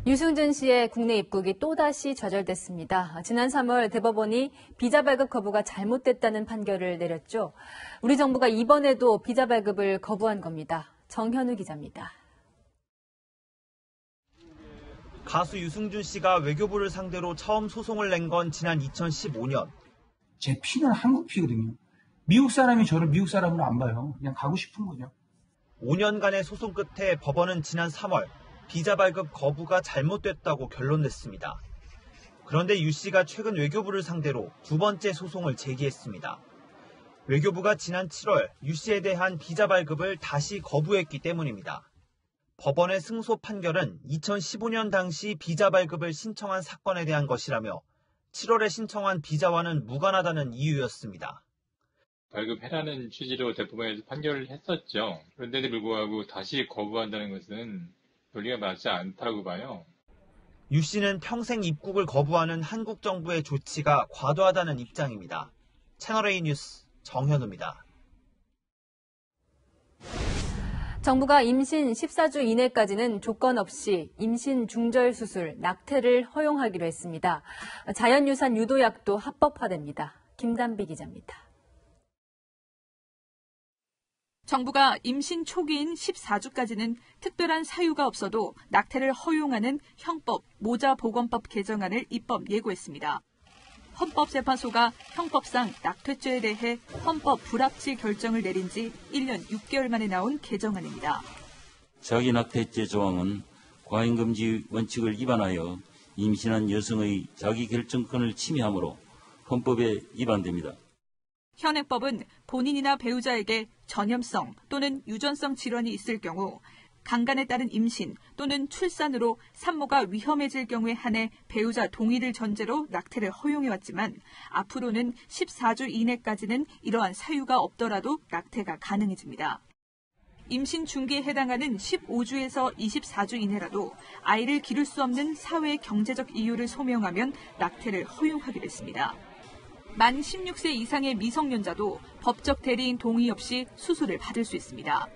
유승준 씨의 국내 입국이 또다시 좌절됐습니다. 지난 3월 대법원이 비자 발급 거부가 잘못됐다는 판결을 내렸죠. 우리 정부가 이번에도 비자 발급을 거부한 겁니다. 정현우 기자입니다. 가수 유승준 씨가 외교부를 상대로 처음 소송을 낸 건 지난 2015년. 제 피는 한국 피거든요. 미국 사람이 저를 미국 사람으로 안 봐요. 그냥 가고 싶은 거죠. 5년간의 소송 끝에 법원은 지난 3월 비자 발급 거부가 잘못됐다고 결론냈습니다. 그런데 유 씨가 최근 외교부를 상대로 두 번째 소송을 제기했습니다. 외교부가 지난 7월 유 씨에 대한 비자 발급을 다시 거부했기 때문입니다. 법원의 승소 판결은 2015년 당시 비자 발급을 신청한 사건에 대한 것이라며 7월에 신청한 비자와는 무관하다는 이유였습니다. 발급해라는 취지로 대법원에서 판결을 했었죠. 그런데도 불구하고 다시 거부한다는 것은 논리가 맞지 않다고 봐요. 유 씨는 평생 입국을 거부하는 한국 정부의 조치가 과도하다는 입장입니다. 채널A 뉴스 정현우입니다. 정부가 임신 14주 이내까지는 조건 없이 임신 중절 수술, 낙태를 허용하기로 했습니다. 자연유산 유도약도 합법화됩니다. 김단비 기자입니다. 정부가 임신 초기인 14주까지는 특별한 사유가 없어도 낙태를 허용하는 형법 모자보건법 개정안을 입법 예고했습니다. 헌법재판소가 형법상 낙태죄에 대해 헌법 불합치 결정을 내린 지 1년 6개월 만에 나온 개정안입니다. 자기 낙태죄 조항은 과잉금지 원칙을 위반하여 임신한 여성의 자기 결정권을 침해하므로 헌법에 위반됩니다. 현행법은 본인이나 배우자에게 전염성 또는 유전성 질환이 있을 경우 강간에 따른 임신 또는 출산으로 산모가 위험해질 경우에 한해 배우자 동의를 전제로 낙태를 허용해왔지만 앞으로는 14주 이내까지는 이러한 사유가 없더라도 낙태가 가능해집니다. 임신 중기에 해당하는 15주에서 24주 이내라도 아이를 기를 수 없는 사회 경제적 이유를 소명하면 낙태를 허용하기로 했습니다. 만 16세 이상의 미성년자도 법적 대리인 동의 없이 수술을 받을 수 있습니다.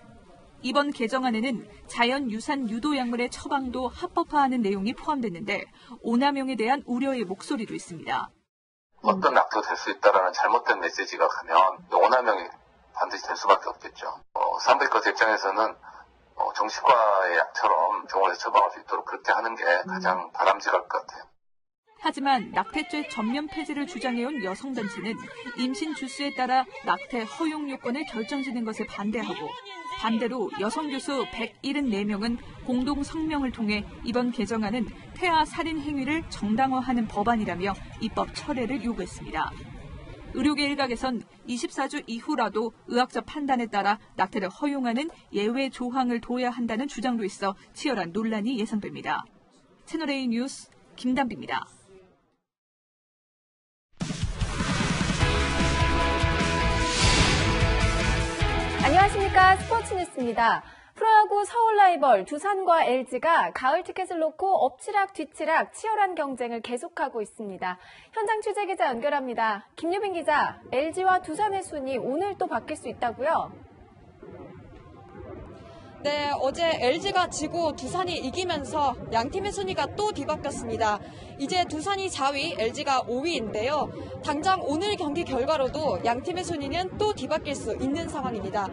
이번 개정안에는 자연유산 유도약물의 처방도 합법화하는 내용이 포함됐는데 오남용에 대한 우려의 목소리도 있습니다. 어떤 낙태도 될 수 있다는 잘못된 메시지가 가면 오남용이 반드시 될 수밖에 없겠죠. 산부인과 입장에서는 정신과의 약처럼 병원에서 처방할 수 있도록 그렇게 하는 게 가장 바람직할 것 같아요. 하지만 낙태죄 전면 폐지를 주장해온 여성단체는 임신 주수에 따라 낙태 허용 요건을 결정짓는 것에 반대하고 반대로 여성 교수 174명은 공동 성명을 통해 이번 개정안은 태아 살인 행위를 정당화하는 법안이라며 입법 철회를 요구했습니다. 의료계 일각에선 24주 이후라도 의학적 판단에 따라 낙태를 허용하는 예외 조항을 둬야 한다는 주장도 있어 치열한 논란이 예상됩니다. 채널A 뉴스 김담비입니다. 안녕하십니까. 스포츠 뉴스입니다. 프로야구 서울 라이벌 두산과 LG가 가을 티켓을 놓고 엎치락 뒤치락 치열한 경쟁을 계속하고 있습니다. 현장 취재기자 연결합니다. 김유빈 기자, LG와 두산의 순위 오늘 또 바뀔 수 있다고요? 네, 어제 LG가 지고 두산이 이기면서 양팀의 순위가 또 뒤바뀌었습니다. 이제 두산이 4위, LG가 5위인데요. 당장 오늘 경기 결과로도 양팀의 순위는 또 뒤바뀔 수 있는 상황입니다.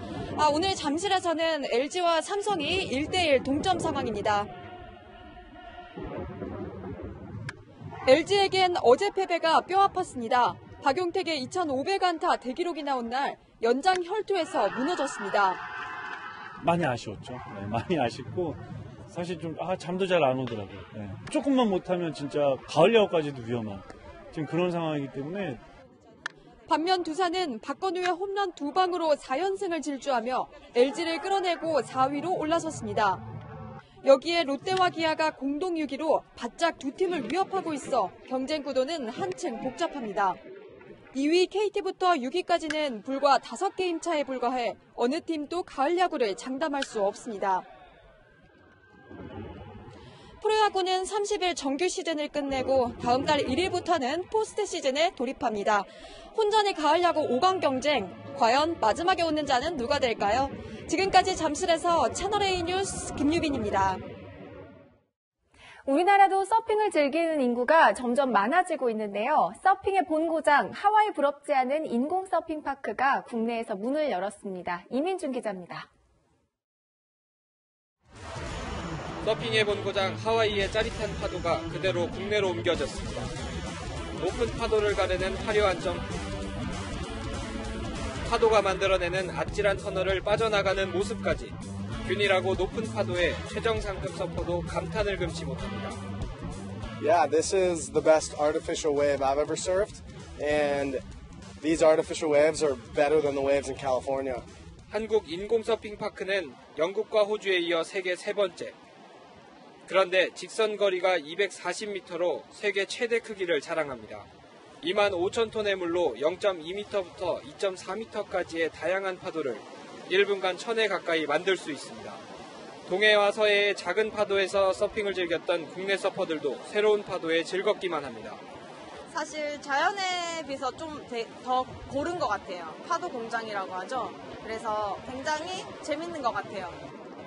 오늘 잠실에서는 LG와 삼성이 1대1 동점 상황입니다. LG에겐 어제 패배가 뼈아팠습니다. 박용택의 2,500안타 대기록이 나온 날 연장 혈투에서 무너졌습니다. 많이 아쉬웠죠. 네, 많이 아쉽고 사실 좀 잠도 잘 안 오더라고요. 네. 조금만 못하면 진짜 가을 야구까지도 위험한 지금 그런 상황이기 때문에. 반면 두산은 박건우의 홈런 2방으로 4연승을 질주하며 LG를 끌어내고 4위로 올라섰습니다. 여기에 롯데와 기아가 공동 6위로 바짝 두 팀을 위협하고 있어 경쟁 구도는 한층 복잡합니다. 2위 KT부터 6위까지는 불과 5게임 차에 불과해 어느 팀도 가을 야구를 장담할 수 없습니다. 프로야구는 30일 정규 시즌을 끝내고 다음 달 1일부터는 포스트 시즌에 돌입합니다. 혼전의 가을 야구 5강 경쟁, 과연 마지막에 오는 자는 누가 될까요? 지금까지 잠실에서 채널A 뉴스 김유빈입니다. 우리나라도 서핑을 즐기는 인구가 점점 많아지고 있는데요. 서핑의 본고장 하와이 부럽지 않은 인공 서핑 파크가 국내에서 문을 열었습니다. 이민준 기자입니다. 서핑의 본고장 하와이의 짜릿한 파도가 그대로 국내로 옮겨졌습니다. 높은 파도를 가르는 화려한 점프, 파도가 만들어내는 아찔한 터널을 빠져나가는 모습까지 균일하고 높은 파도에 최정상급 서퍼도 감탄을 금치 못합니다. Yeah, this is the best artificial wave I've ever surfed, and these artificial waves are better than the waves in California. 한국 인공 서핑 파크는 영국과 호주에 이어 세계 세 번째. 그런데 직선 거리가 240m로 세계 최대 크기를 자랑합니다. 25,000톤의 물로 0.2m부터 2.4m까지의 다양한 파도를 1분간 1000회 가까이 만들 수 있습니다. 동해와 서해의 작은 파도에서 서핑을 즐겼던 국내 서퍼들도 새로운 파도에 즐겁기만 합니다. 사실 자연에 비해서 좀 더 고른 것 같아요. 파도 공장이라고 하죠. 그래서 굉장히 재밌는 것 같아요.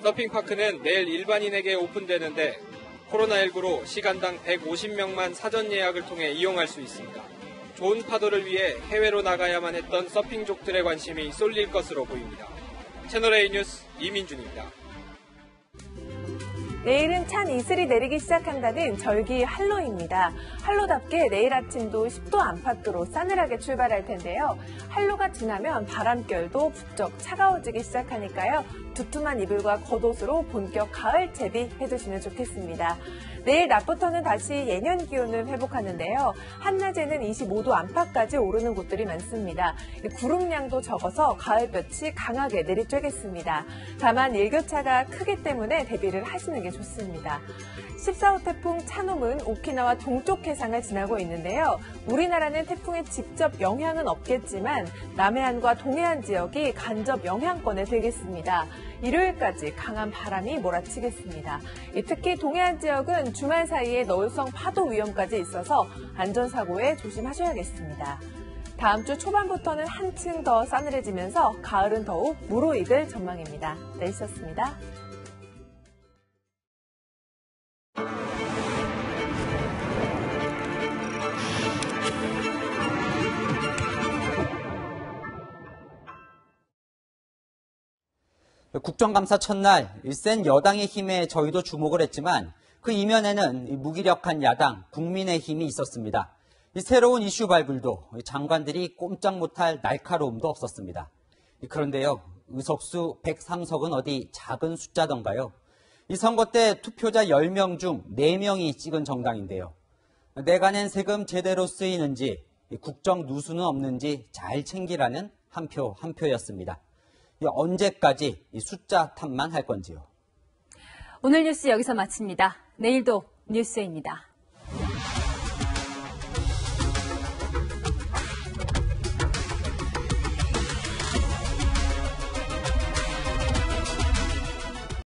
서핑파크는 내일 일반인에게 오픈되는데 코로나19로 시간당 150명만 사전 예약을 통해 이용할 수 있습니다. 좋은 파도를 위해 해외로 나가야만 했던 서핑족들의 관심이 쏠릴 것으로 보입니다. 채널A 뉴스 이민준입니다. 내일은 찬 이슬이 내리기 시작한다는 절기 한로입니다. 한로답게 내일 아침도 10도 안팎으로 싸늘하게 출발할 텐데요. 한로가 지나면 바람결도 부쩍 차가워지기 시작하니까요. 두툼한 이불과 겉옷으로 본격 가을 채비해두시면 좋겠습니다. 내일 낮부터는 다시 예년 기온을 회복하는데요. 한낮에는 25도 안팎까지 오르는 곳들이 많습니다. 구름량도 적어서 가을볕이 강하게 내리쬐겠습니다. 다만 일교차가 크기 때문에 대비를 하시는 게 좋습니다. 14호 태풍 차놈은 오키나와 동쪽 해상을 지나고 있는데요. 우리나라는 태풍의 직접 영향은 없겠지만 남해안과 동해안 지역이 간접 영향권에 들겠습니다. 일요일까지 강한 바람이 몰아치겠습니다. 특히 동해안 지역은 주말 사이에 너울성 파도 위험까지 있어서 안전사고에 조심하셔야겠습니다. 다음 주 초반부터는 한층 더 싸늘해지면서 가을은 더욱 무르익을 전망입니다. 날씨였습니다. 국정감사 첫날 센 여당의 힘에 저희도 주목을 했지만 그 이면에는 무기력한 야당 국민의힘이 있었습니다. 새로운 이슈 발굴도 장관들이 꼼짝 못할 날카로움도 없었습니다. 그런데요, 의석수 103석은 어디 작은 숫자던가요? 이 선거 때 투표자 10명 중 4명이 찍은 정당인데요. 내가 낸 세금 제대로 쓰이는지, 국정 누수는 없는지 잘 챙기라는 한 표 한 표였습니다. 언제까지 이 숫자 탓만 할 건지요. 오늘 뉴스 여기서 마칩니다. 내일도 뉴스입니다.